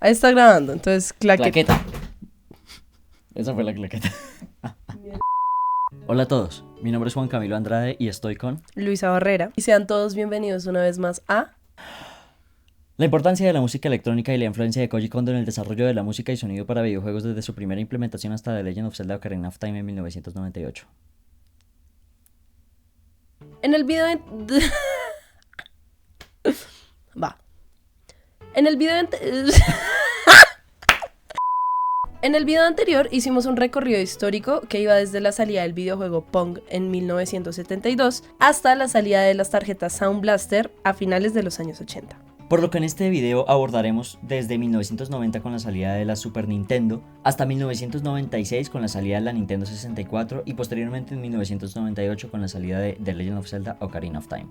Ahí está grabando, entonces Claqueta. Esa fue la claqueta. Hola a todos, mi nombre es Juan Camilo Andrade y estoy con Luisa Barrera. Y sean todos bienvenidos una vez más a... La importancia de la música electrónica y la influencia de Koji Kondo en el desarrollo de la música y sonido para videojuegos desde su primera implementación hasta The Legend of Zelda: Ocarina of Time en 1998. En el video... Va. En el video... En el video anterior hicimos un recorrido histórico que iba desde la salida del videojuego Pong en 1972 hasta la salida de las tarjetas Sound Blaster a finales de los años 80. Por lo que en este video abordaremos desde 1990 con la salida de la Super Nintendo hasta 1996 con la salida de la Nintendo 64 y posteriormente en 1998 con la salida de The Legend of Zelda: Ocarina of Time.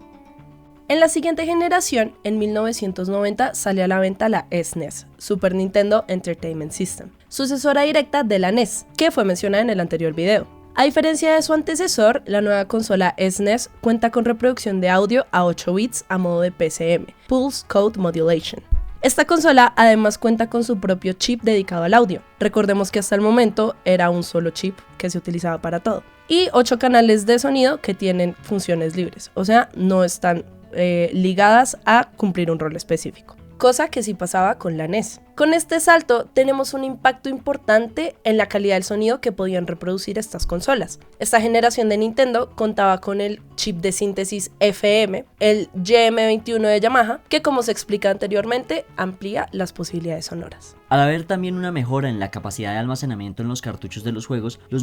En la siguiente generación, en 1990, salió a la venta la SNES, Super Nintendo Entertainment System, sucesora directa de la NES, que fue mencionada en el anterior video. A diferencia de su antecesor, la nueva consola SNES cuenta con reproducción de audio a 8 bits a modo de PCM, Pulse Code Modulation. Esta consola además cuenta con su propio chip dedicado al audio. Recordemos que hasta el momento era un solo chip que se utilizaba para todo. Y 8 canales de sonido que tienen funciones libres, o sea, no están ligadas a cumplir un rol específico, cosa que sí pasaba con la NES. Con este salto tenemos un impacto importante en la calidad del sonido que podían reproducir estas consolas. Esta generación de Nintendo contaba con el chip de síntesis FM, el GM21 de Yamaha, que como se explica anteriormente, amplía las posibilidades sonoras. Al haber también una mejora en la capacidad de almacenamiento en los cartuchos de los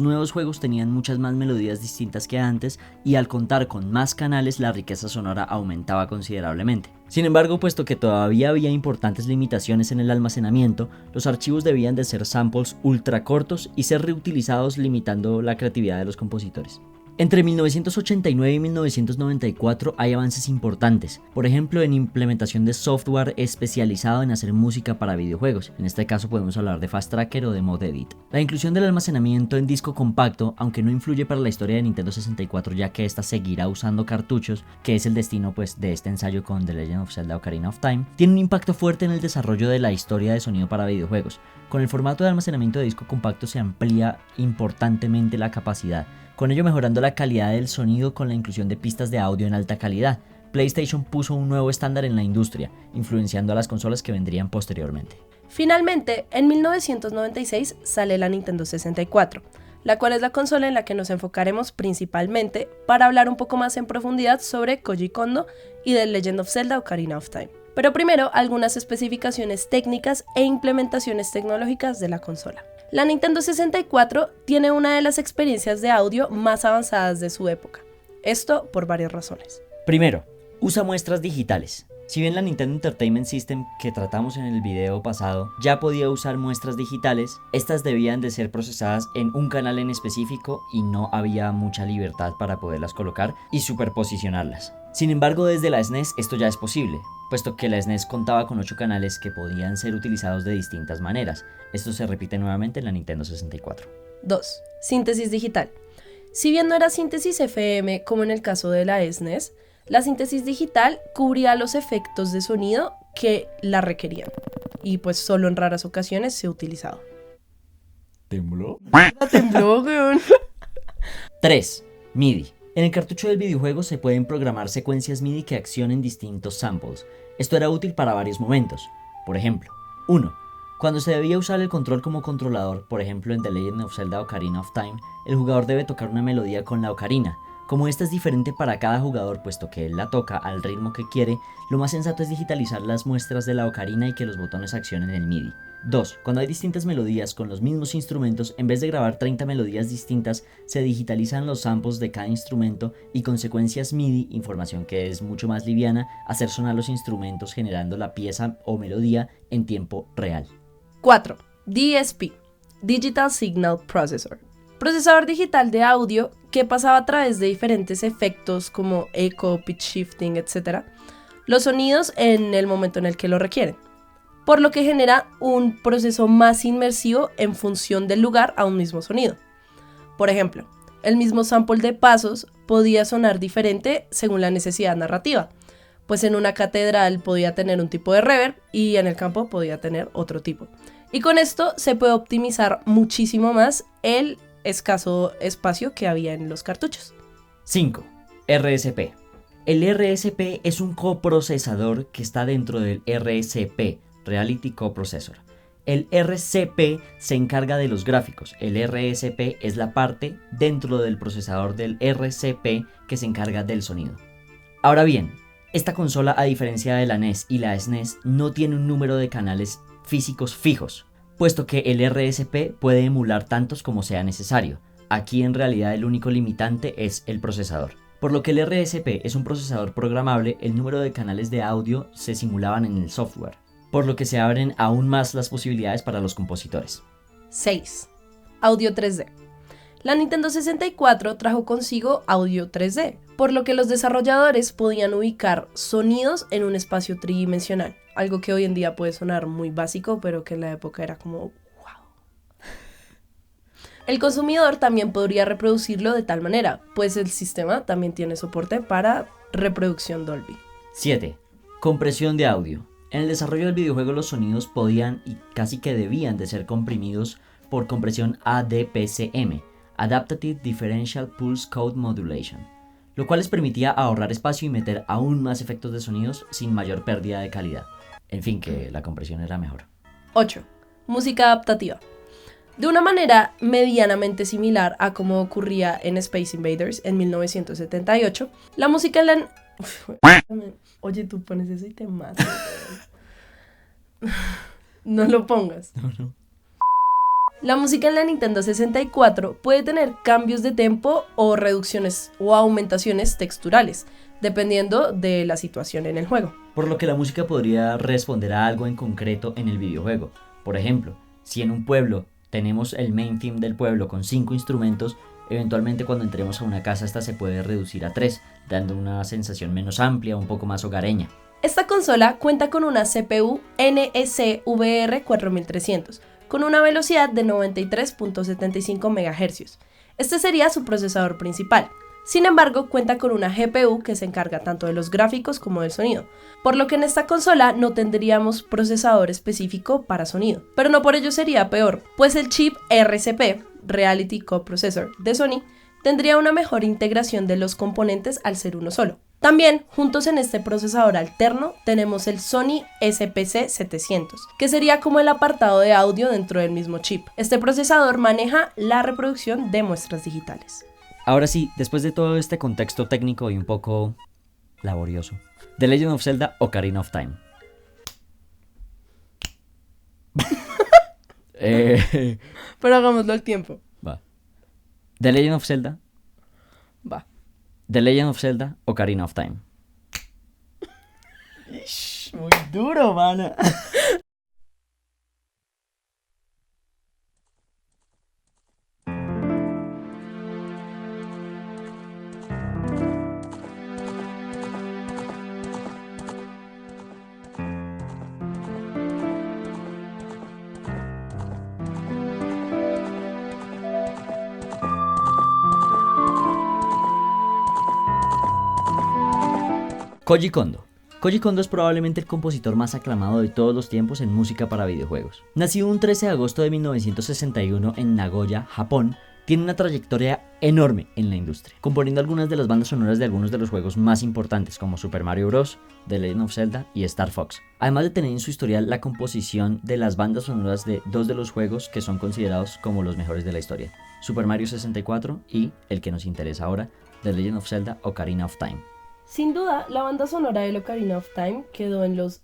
nuevos juegos tenían muchas más melodías distintas que antes y al contar con más canales la riqueza sonora aumentaba considerablemente. Sin embargo, puesto que todavía había importantes limitaciones en el almacenamiento, los archivos debían de ser samples ultra cortos y ser reutilizados limitando la creatividad de los compositores. Entre 1989 y 1994 hay avances importantes, por ejemplo en implementación de software especializado en hacer música para videojuegos, en este caso podemos hablar de Fast Tracker o de Mod Edit. La inclusión del almacenamiento en disco compacto, aunque no influye para la historia de Nintendo 64 ya que esta seguirá usando cartuchos, que es el destino de este ensayo con The Legend of Zelda: Ocarina of Time, tiene un impacto fuerte en el desarrollo de la historia de sonido para videojuegos. Con el formato de almacenamiento de disco compacto se amplía importantemente la capacidad, con ello mejorando la calidad del sonido con la inclusión de pistas de audio en alta calidad. PlayStation puso un nuevo estándar en la industria, influenciando a las consolas que vendrían posteriormente. Finalmente, en 1996 sale la Nintendo 64, la cual es la consola en la que nos enfocaremos principalmente para hablar un poco más en profundidad sobre Koji Kondo y The Legend of Zelda: Ocarina of Time. Pero primero, algunas especificaciones técnicas e implementaciones tecnológicas de la consola. La Nintendo 64 tiene una de las experiencias de audio más avanzadas de su época. Esto por varias razones. Primero, usa muestras digitales. Si bien la Nintendo Entertainment System que tratamos en el video pasado ya podía usar muestras digitales, estas debían de ser procesadas en un canal en específico y no había mucha libertad para poderlas colocar y superposicionarlas. Sin embargo, desde la SNES esto ya es posible, puesto que la SNES contaba con 8 canales que podían ser utilizados de distintas maneras. Esto se repite nuevamente en la Nintendo 64. 2. Síntesis digital. Si bien no era síntesis FM como en el caso de la SNES, la síntesis digital cubría los efectos de sonido que la requerían y pues solo en raras ocasiones se utilizaba. ¿Tembló? Tembló, weón. 3. MIDI. En el cartucho del videojuego se pueden programar secuencias MIDI que accionen distintos samples. Esto era útil para varios momentos. Por ejemplo, 1. Cuando se debía usar el control como controlador, por ejemplo en The Legend of Zelda: Ocarina of Time, el jugador debe tocar una melodía con la ocarina. Como esta es diferente para cada jugador, puesto que él la toca al ritmo que quiere, lo más sensato es digitalizar las muestras de la ocarina y que los botones accionen el MIDI. 2. Cuando hay distintas melodías con los mismos instrumentos, en vez de grabar 30 melodías distintas, se digitalizan los samples de cada instrumento y con secuencias MIDI, información que es mucho más liviana, hacer sonar los instrumentos generando la pieza o melodía en tiempo real. 4. DSP, Digital Signal Processor. Procesador digital de audio que pasaba a través de diferentes efectos como echo, pitch shifting, etc. los sonidos en el momento en el que lo requieren, por lo que genera un proceso más inmersivo en función del lugar a un mismo sonido. Por ejemplo, el mismo sample de pasos podía sonar diferente según la necesidad narrativa. pues en una catedral podía tener un tipo de reverb y en el campo podía tener otro tipo. Y con esto se puede optimizar muchísimo más el escaso espacio que había en los cartuchos. 5. RSP. El RSP es un coprocesador que está dentro del RCP, Reality Coprocessor. El RCP se encarga de los gráficos, el RSP es la parte dentro del procesador del RCP que se encarga del sonido. Ahora bien, esta consola, a diferencia de la NES y la SNES, no tiene un número de canales físicos fijos, puesto que el RSP puede emular tantos como sea necesario. Aquí en realidad el único limitante es el procesador. Por lo que el RSP es un procesador programable, el número de canales de audio se simulaban en el software, por lo que se abren aún más las posibilidades para los compositores. 6. Audio 3D. La Nintendo 64 trajo consigo audio 3D, por lo que los desarrolladores podían ubicar sonidos en un espacio tridimensional, algo que hoy en día puede sonar muy básico, pero que en la época era como wow. El consumidor también podría reproducirlo de tal manera, pues el sistema también tiene soporte para reproducción Dolby. 7. Compresión de audio. En el desarrollo del videojuego los sonidos podían y casi que debían de ser comprimidos por compresión ADPCM, Adaptive Differential Pulse Code Modulation, lo cual les permitía ahorrar espacio y meter aún más efectos de sonidos sin mayor pérdida de calidad. En fin, que la compresión era mejor. 8. Música adaptativa. De una manera medianamente similar a como ocurría en Space Invaders en 1978, la música en la... Oye, tú pones eso y te mato. No lo pongas. No. La música en la Nintendo 64 puede tener cambios de tempo o reducciones o aumentaciones texturales, dependiendo de la situación en el juego. Por lo que la música podría responder a algo en concreto en el videojuego. Por ejemplo, si en un pueblo tenemos el main theme del pueblo con 5 instrumentos, eventualmente cuando entremos a una casa esta se puede reducir a 3, dando una sensación menos amplia, un poco más hogareña. Esta consola cuenta con una CPU NEC VR4300, con una velocidad de 93.75 MHz. Este sería su procesador principal. Sin embargo, cuenta con una GPU que se encarga tanto de los gráficos como del sonido, por lo que en esta consola no tendríamos procesador específico para sonido. Pero no por ello sería peor, pues el chip RCP, Reality Coprocessor, de Sony, tendría una mejor integración de los componentes al ser uno solo. También, juntos en este procesador alterno, tenemos el Sony SPC700, que sería como el apartado de audio dentro del mismo chip. Este procesador maneja la reproducción de muestras digitales. Ahora sí, después de todo este contexto técnico y un poco laborioso, The Legend of Zelda Ocarina of Time. Pero hagámoslo al tiempo. Va. The Legend of Zelda. Va. The Legend of Zelda Ocarina of Time. Muy duro, mana. Koji Kondo. Koji Kondo es probablemente el compositor más aclamado de todos los tiempos en música para videojuegos. Nacido un 13 de agosto de 1961 en Nagoya, Japón, tiene una trayectoria enorme en la industria, componiendo algunas de las bandas sonoras de algunos de los juegos más importantes como Super Mario Bros., The Legend of Zelda y Star Fox, además de tener en su historial la composición de las bandas sonoras de 2 de los juegos que son considerados como los mejores de la historia, Super Mario 64 y, el que nos interesa ahora, The Legend of Zelda Ocarina of Time. Sin duda, la banda sonora de Ocarina of Time quedó en los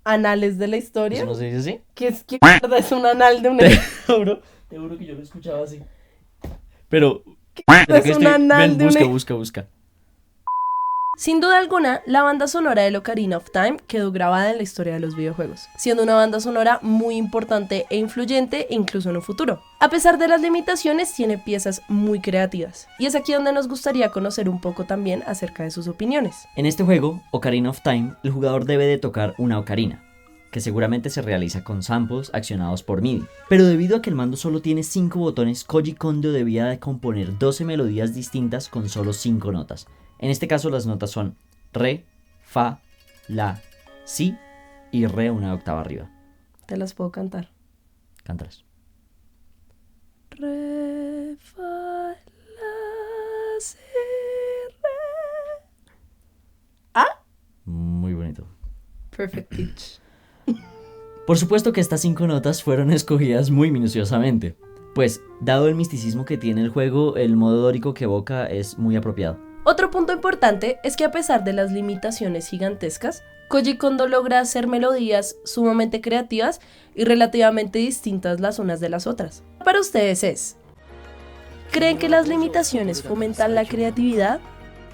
anales de la historia. ¿Eso no se dice así? ¿Qué mierda es un anal de una... Te juro que yo lo escuchaba así. Pero... es un anal de una... Busca. Sin duda alguna, la banda sonora de Ocarina of Time quedó grabada en la historia de los videojuegos, siendo una banda sonora muy importante e influyente incluso en un futuro. A pesar de las limitaciones, tiene piezas muy creativas, y es aquí donde nos gustaría conocer un poco también acerca de sus opiniones. En este juego, Ocarina of Time, el jugador debe de tocar una ocarina, que seguramente se realiza con samples accionados por MIDI. Pero debido a que el mando solo tiene 5 botones, Koji Kondo debía de componer 12 melodías distintas con solo 5 notas. En este caso las notas son re, fa, la, si y re una octava arriba. Te las puedo cantar. Cántalas. Re, fa, la, si, re. Muy bonito. Perfect pitch. Por supuesto que estas 5 notas fueron escogidas muy minuciosamente, pues dado el misticismo que tiene el juego, el modo dórico que evoca es muy apropiado. Otro punto importante es que a pesar de las limitaciones gigantescas, Koji Kondo logra hacer melodías sumamente creativas y relativamente distintas las unas de las otras. Para ustedes es, ¿creen que las limitaciones fomentan la creatividad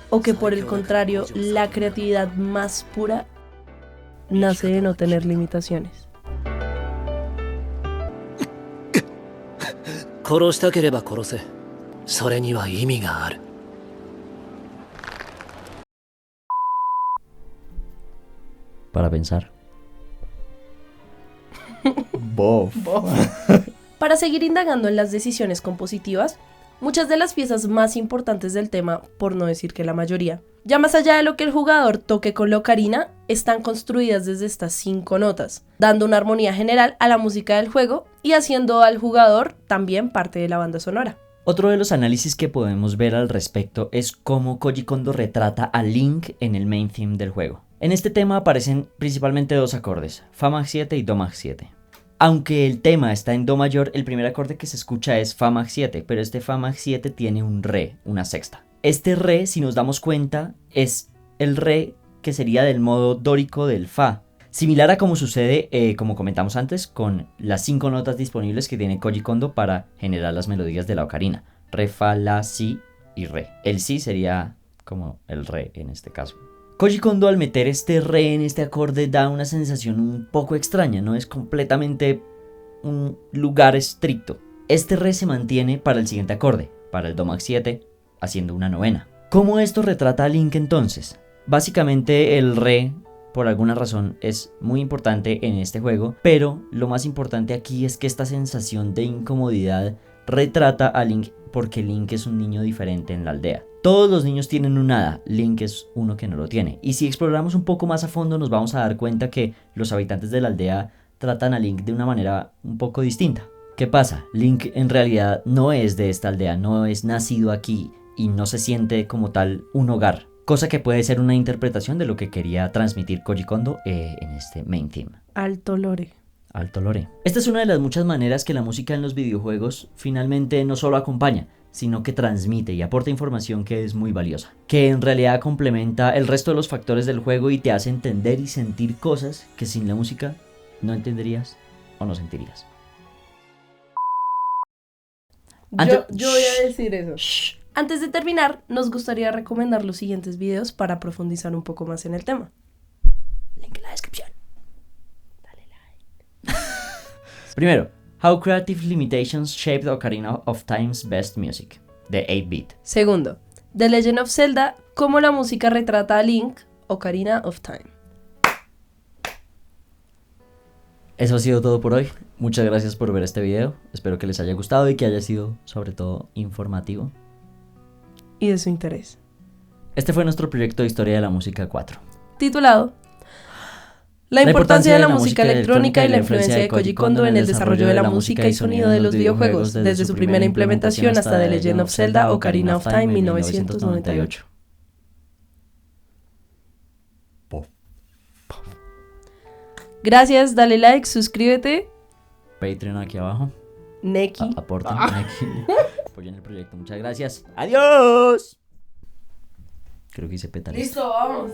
o que por el contrario la creatividad más pura nace de no tener limitaciones? 殺したければ殺せ。それには意味がある。 Para pensar. Bof. Para seguir indagando en las decisiones compositivas, muchas de las piezas más importantes del tema, por no decir que la mayoría, ya más allá de lo que el jugador toque con la ocarina, están construidas desde estas 5 notas, dando una armonía general a la música del juego y haciendo al jugador también parte de la banda sonora. Otro de los análisis que podemos ver al respecto es cómo Koji Kondo retrata a Link en el main theme del juego. En este tema aparecen principalmente 2 acordes, Fa Mag 7 y Do Mag 7. Aunque el tema está en Do mayor, el primer acorde que se escucha es Fa Mag 7, pero este Fa Mag 7 tiene un Re, una sexta. Este Re, si nos damos cuenta, es el Re que sería del modo dórico del Fa. Similar a como sucede, como comentamos antes, con las 5 notas disponibles que tiene Koji Kondo para generar las melodías de la ocarina. Re, Fa, La, Si y Re. El Si sería como el Re en este caso. Koji Kondo al meter este Re en este acorde da una sensación un poco extraña, no es completamente un lugar estricto. Este Re se mantiene para el siguiente acorde, para el Do Mag 7, haciendo una novena. ¿Cómo esto retrata a Link entonces? Básicamente el Re, por alguna razón, es muy importante en este juego, pero lo más importante aquí es que esta sensación de incomodidad retrata a Link porque Link es un niño diferente en la aldea. Todos los niños tienen un hada, Link es uno que no lo tiene. Y si exploramos un poco más a fondo nos vamos a dar cuenta que los habitantes de la aldea tratan a Link de una manera un poco distinta. ¿Qué pasa? Link en realidad no es de esta aldea, no es nacido aquí y no se siente como tal un hogar. Cosa que puede ser una interpretación de lo que quería transmitir Koji Kondo en este main theme. Alto lore. Alto lore. Esta es una de las muchas maneras que la música en los videojuegos finalmente no solo acompaña, sino que transmite y aporta información que es muy valiosa, que en realidad complementa el resto de los factores del juego y te hace entender y sentir cosas que sin la música no entenderías o no sentirías. Yo voy a decir eso. Antes de terminar, nos gustaría recomendar los siguientes videos para profundizar un poco más en el tema. Link en la descripción. Dale like. Primero, How Creative Limitations Shaped Ocarina of Time's Best Music, de 8-Bit. Segundo, The Legend of Zelda, cómo la música retrata a Link, Ocarina of Time. Eso ha sido todo por hoy. Muchas gracias por ver este video. Espero que les haya gustado y que haya sido, sobre todo, informativo. Y de su interés. Este fue nuestro proyecto de Historia de la Música 4. Titulado La importancia de la música electrónica y la influencia de Koji Kondo en el desarrollo de la música y sonido de los videojuegos, desde su primera implementación hasta The Legend of Zelda Ocarina of Time 1998. Gracias, dale like, suscríbete. Patreon aquí abajo. Neki. Aporten aquí. Apoyen el proyecto. Muchas gracias. ¡Adiós! Creo que hice pétalas. Listo, vamos.